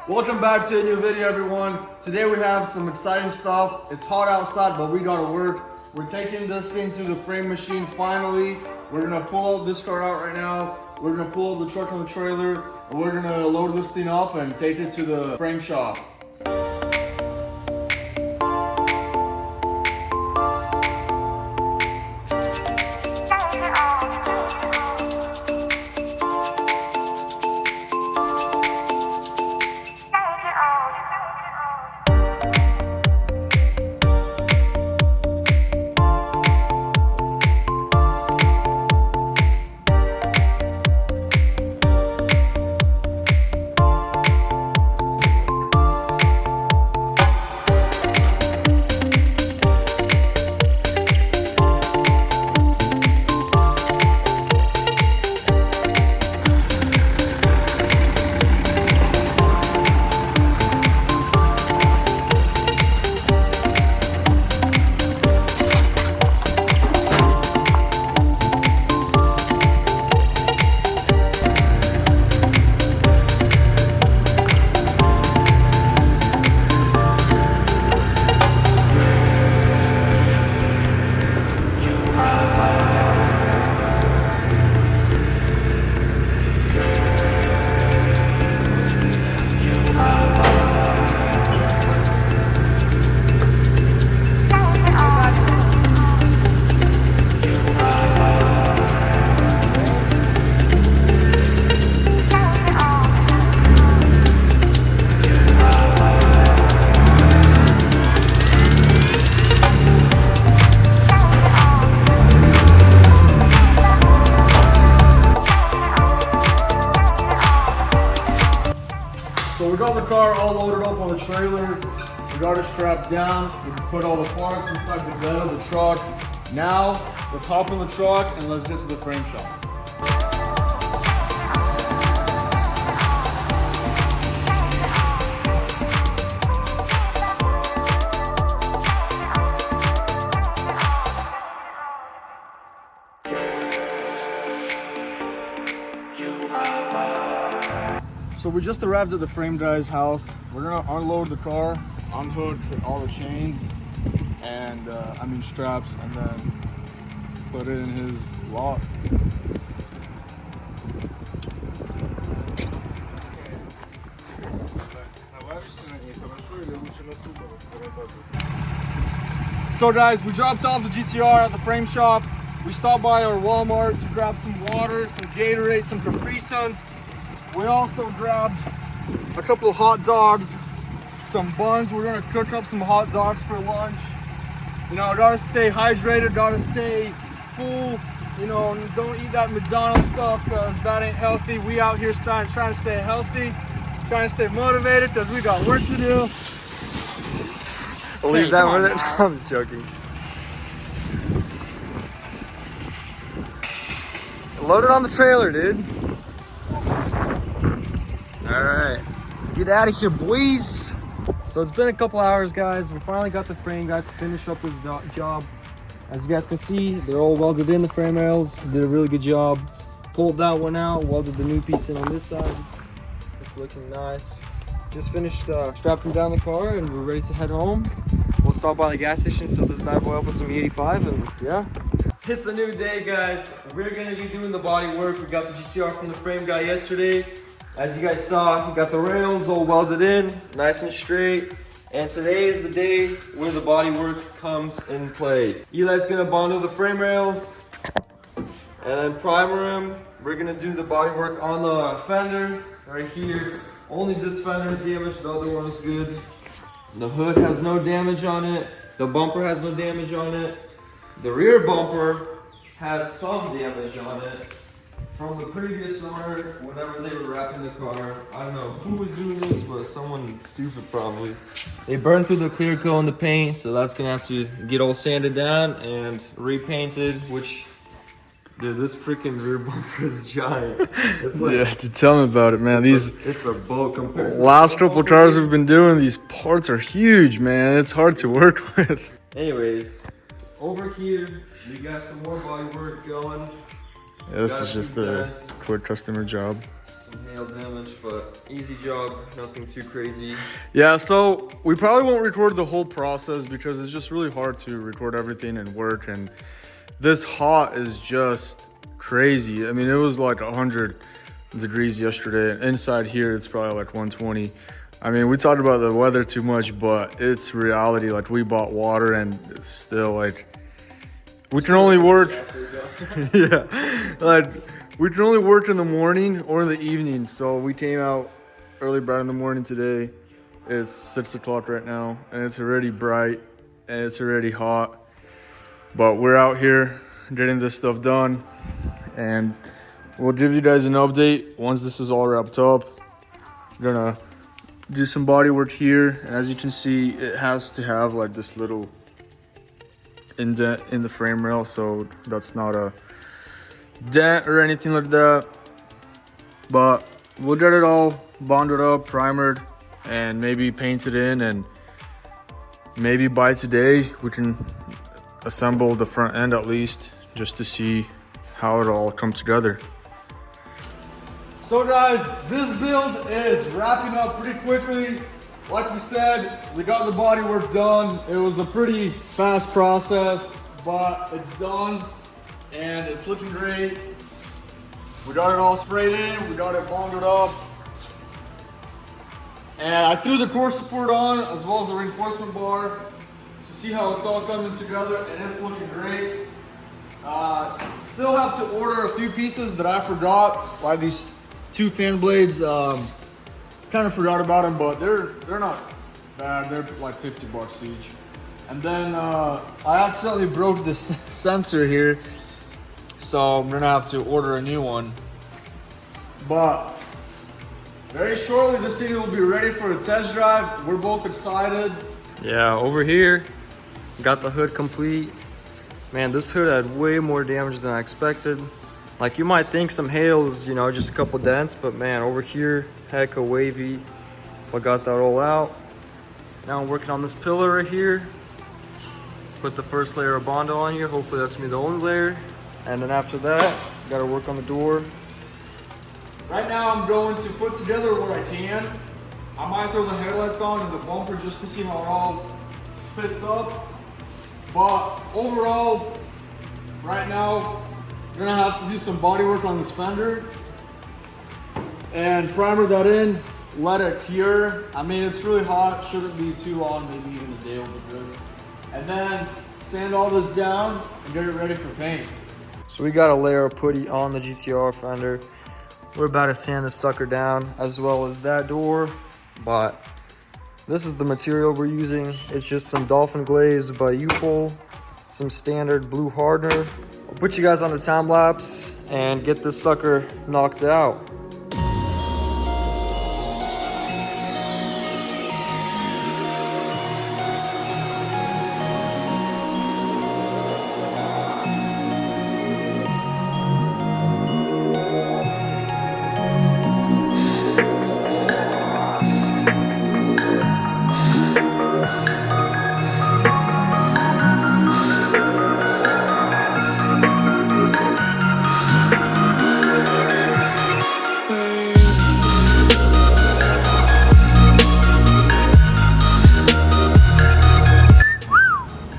Welcome back to a new video, everyone. Today we have some exciting stuff. It's hot outside, but we gotta work. We're taking this thing to the frame machine finally. We're gonna pull this car out right now. We're gonna pull the truck on the trailer, and we're gonna load this thing up and take it to the frame shop. So we got the car all loaded up on the trailer. We got it strapped down. We can put all the parts inside the bed of the truck. Now, let's hop in the truck and let's get to the frame shop. So we just arrived at the frame guy's house. We're gonna unload the car, unhook all the chains and straps, and then put it in his lot. So guys, we dropped off the GTR at the frame shop. We stopped by our Walmart to grab some water, some Gatorade, some Capri Suns. We also grabbed a couple of hot dogs, some buns. We're gonna cook up some hot dogs for lunch. You know, gotta stay hydrated, gotta stay full. You know, don't eat that McDonald's stuff because that ain't healthy. We out here trying to stay healthy, trying to stay motivated because we got work to do. I'll leave that with it. I'm just joking. Load it on the trailer, dude. Alright, let's get out of here, boys. So it's been a couple hours, guys. We finally got the frame guy to finish up his job. As you guys can see, they're all welded in, the frame rails. Did a really good job. Pulled that one out, welded the new piece in on this side. It's looking nice. Just finished strapping down the car and we're ready to head home. We'll stop by the gas station, fill this bad boy up with some E85, and yeah. It's a new day, guys. We're gonna be doing the body work. We got the GTR from the frame guy yesterday. As you guys saw, we got the rails all welded in, nice and straight. And today is the day where the body work comes in play. Eli's gonna bond the frame rails and then primer them. We're gonna do the body work on the fender right here. Only this fender is damaged, the other one's good. The hood has no damage on it. The bumper has no damage on it. The rear bumper has some damage on it from the previous owner whenever they were wrapping the car. I don't know who was doing this, but someone stupid probably. They burned through the clear coat in the paint, so that's gonna have to get all sanded down and repainted, which, dude, this freaking rear bumper is giant. It's like, Yeah, to tell me about it, man. it's a boat compared to Last couple cars we've been doing, these parts are huge, man. It's hard to work with. Anyways, over here, we got some more body work going. Yeah, this is just a quick customer job. some hail damage, but easy job, nothing too crazy. Yeah, so we probably won't record the whole process because it's just really hard to record everything and work, and this hot is just crazy. I mean, it was like 100 degrees yesterday, and inside here it's probably like 120. I mean, we talked about the weather too much, but it's reality. Like, we bought water and it's still like, we can only work. Yeah, like we can only work in the morning or in the evening. So we came out early bright in the morning today. It's 6 o'clock right now, and it's already bright and it's already hot. But we're out here getting this stuff done, and we'll give you guys an update once this is all wrapped up. We're gonna do some body work here, and as you can see, it has to have like this little indent in the frame rail, so that's not a dent or anything like that. But we'll get it all bonded up, primered, and maybe painted in, and maybe by today we can assemble the front end at least, just to see how it all comes together. So guys, this build is wrapping up pretty quickly. Like we said, we got the body work done. It was a pretty fast process, but it's done and it's looking great. We got it all sprayed in, we got it bonded up. And I threw the core support on as well as the reinforcement bar to see how it's all coming together, and it's looking great. Still have to order a few pieces that I forgot, like these 2 fan blades. Kind of forgot about them, but they're not bad. They're like 50 bucks each. And then I accidentally broke this sensor here, so I'm gonna have to order a new one. But very shortly this thing will be ready for a test drive. We're both excited. Yeah, over here, got the hood complete. Man, this hood had way more damage than I expected. Like, you might think some hail is, you know, just a couple dents, but man, over here, heck of wavy. I got that all out. Now I'm working on this pillar right here. Put the first layer of Bondo on here. Hopefully that's gonna be the only layer. And then after that, gotta work on the door. Right now I'm going to put together what I can. I might throw the headlights on and the bumper just to see how it all fits up. But overall, right now, we're gonna have to do some body work on this fender and primer that in, let it cure. I mean, it's really hot, shouldn't be too long, maybe even a day will be good. And then sand all this down and get it ready for paint. So we got a layer of putty on the GTR fender. We're about to sand this sucker down, as well as that door. But this is the material we're using. It's just some Dolphin Glaze by U-Pole, some standard blue hardener. I'll put you guys on the time lapse and get this sucker knocked out.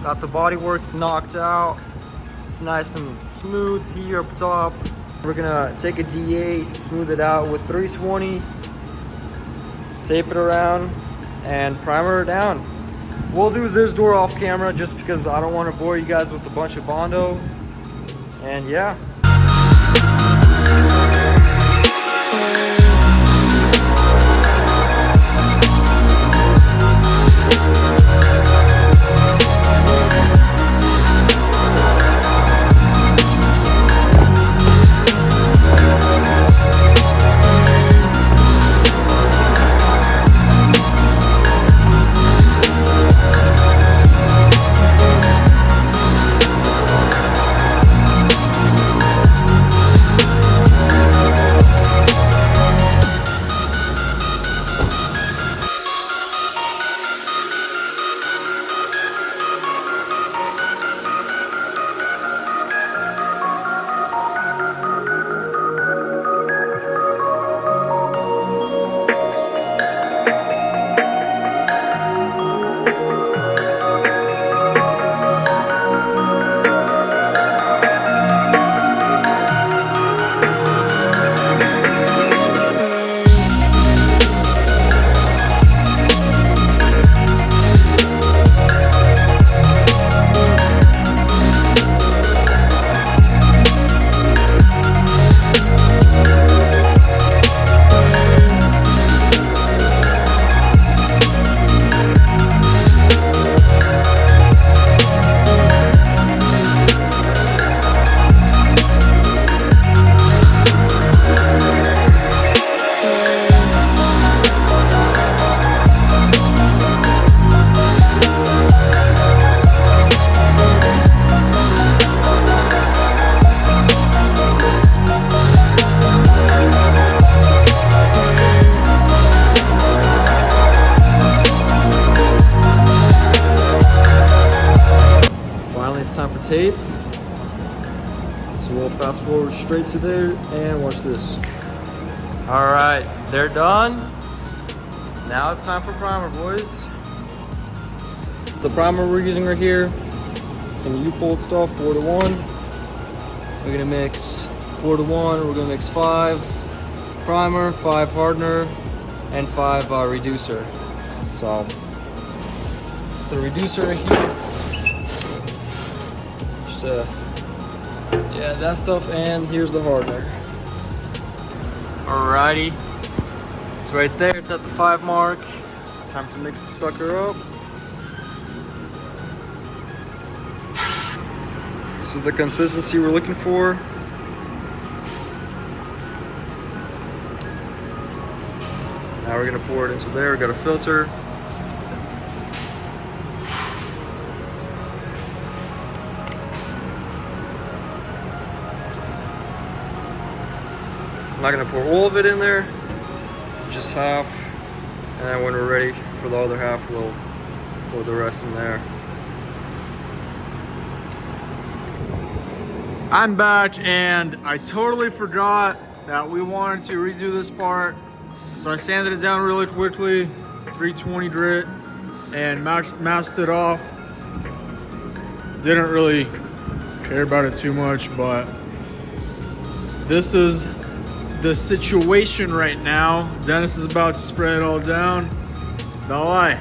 Got the bodywork knocked out. It's nice and smooth here up top. We're gonna take a D8, smooth it out with 320, tape it around, and primer it down. We'll do this door off camera just because I don't want to bore you guys with a bunch of Bondo. And yeah. tape. So we'll fast forward straight to there and watch this. All right, they're done. Now it's time for primer, boys. The primer we're using right here, some U-Fold stuff, 4-to-1. We're gonna mix 4-to-1, we're gonna mix 5 primer, 5 hardener, and 5 reducer. So, it's the reducer right here. Just yeah, that stuff, and here's the hardener. Alrighty, it's right there, it's at the 5 mark. Time to mix the sucker up. This is the consistency we're looking for. Now we're gonna pour it into there. We got a filter. I'm not gonna pour all of it in there, just half. And then when we're ready for the other half, we'll pour the rest in there. I'm back, and I totally forgot that we wanted to redo this part. So I sanded it down really quickly, 320 grit, and masked it off. Didn't really care about it too much, but this is the situation right now. Dennis is about to spray it all down. No lie.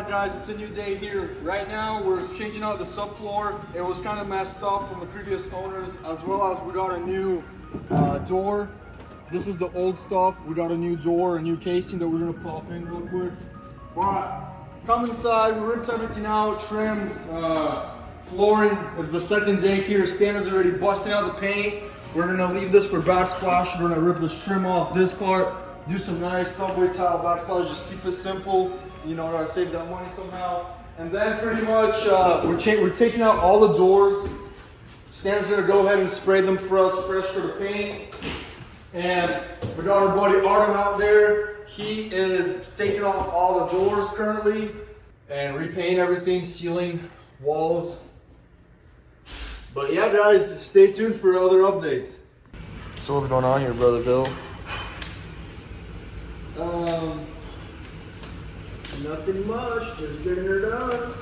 Guys, it's a new day here. Right now we're changing out the subfloor. It was kind of messed up from the previous owners, as well as we got a new door. This is the old stuff. We got a new door, a new casing that we're gonna pop in real quick. But come inside, we ripped everything out, trimmed, flooring. It's the second day here. Standard's already busting out the paint. We're gonna leave this for backsplash. We're gonna rip this trim off this part, do some nice subway tile backsplash, just keep it simple. You know, to save that money somehow. And then pretty much we're taking out all the doors. Stan's gonna go ahead and spray them for us, fresh for the paint. And we got our buddy Artem out there. He is taking off all the doors currently and repainting everything, sealing walls. But yeah, guys, stay tuned for other updates. So what's going on here, brother Bill? Nothing much, just getting her done.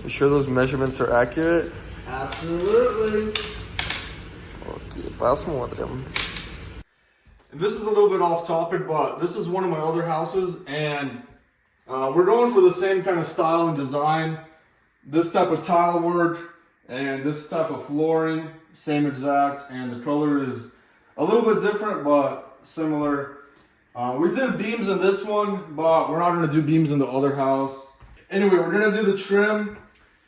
You sure those measurements are accurate? Absolutely. Okay, pasмотрим. This is a little bit off topic, but this is one of my other houses, and we're going for the same kind of style and design. This type of tile work and this type of flooring, same exact, and the color is a little bit different but similar. We did beams in this one, but we're not going to do beams in the other house. Anyway, we're going to do the trim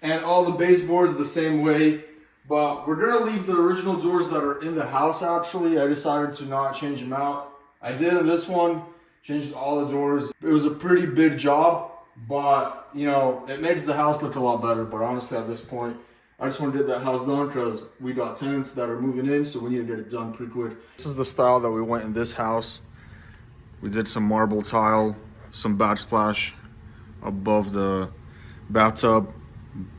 and all the baseboards the same way, but we're going to leave the original doors that are in the house. Actually, I decided to not change them out. I did in this one, changed all the doors. It was a pretty big job, but you know, it makes the house look a lot better. But honestly, at this point, I just want to get that house done because we got tenants that are moving in, so we need to get it done pretty quick. This is the style that we went in this house. We did some marble tile, some backsplash above the bathtub,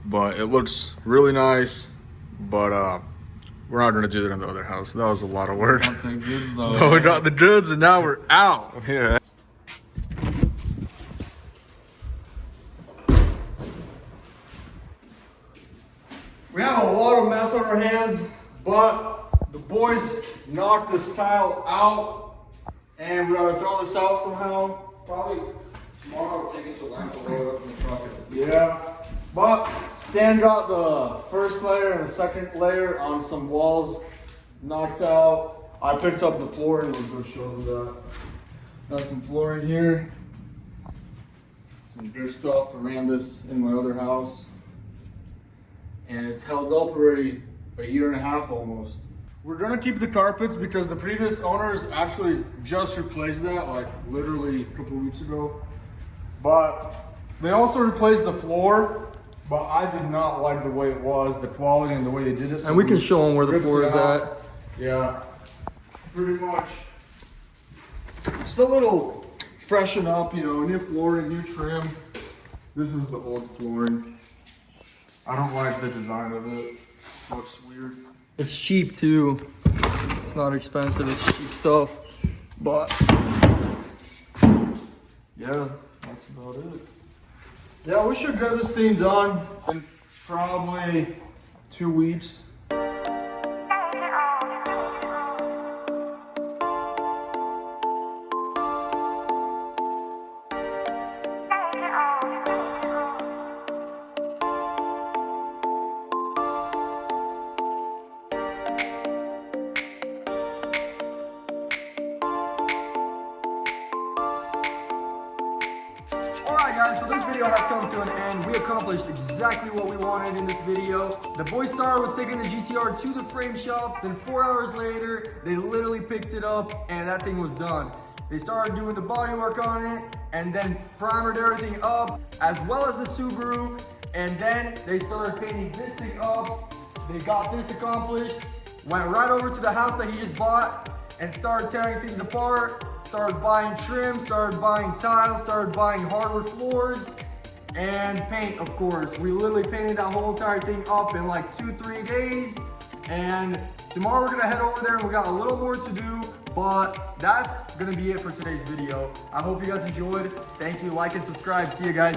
but it looks really nice. But we're not gonna do that in the other house. That was a lot of work. Got the goods though. But we got the goods and now we're out. Yeah. We have a lot of mess on our hands, but the boys knocked this tile out, and we're gonna throw this out somehow. Probably tomorrow we'll take it to a landfill, load it up in the truck. Yeah, but Stan got the first layer and the second layer on some walls knocked out. I picked up the flooring. We'll go show them that. Got some flooring here. Some good stuff. I ran this in my other house, and it's held up already a year and a half almost. We're gonna keep the carpets because the previous owners actually just replaced that, like literally a couple of weeks ago. But they also replaced the floor, but I did not like the way it was, the quality and the way they did it. So And we can show them where the floor is at. Yeah, pretty much. Just a little freshen up, you know, new flooring, new trim. This is the old flooring. I don't like the design of it. Looks weird. It's cheap too. It's not expensive, it's cheap stuff. But yeah, that's about it. Yeah, we should get this thing done in probably 2 weeks. Alright guys, so this video has come to an end. We accomplished exactly what we wanted in this video. The boys started with taking the GTR to the frame shop, then 4 hours later, they literally picked it up and that thing was done. They started doing the bodywork on it and then primered everything up, as well as the Subaru, and then they started painting this thing up. They got this accomplished, went right over to the house that he just bought and started tearing things apart. Started buying trim, started buying tiles, started buying hardwood floors, and paint, of course. We literally painted that whole entire thing up in like 2-3 days. And tomorrow we're gonna head over there and we got a little more to do, but that's gonna be it for today's video. I hope you guys enjoyed. Thank you, like and subscribe. See you guys.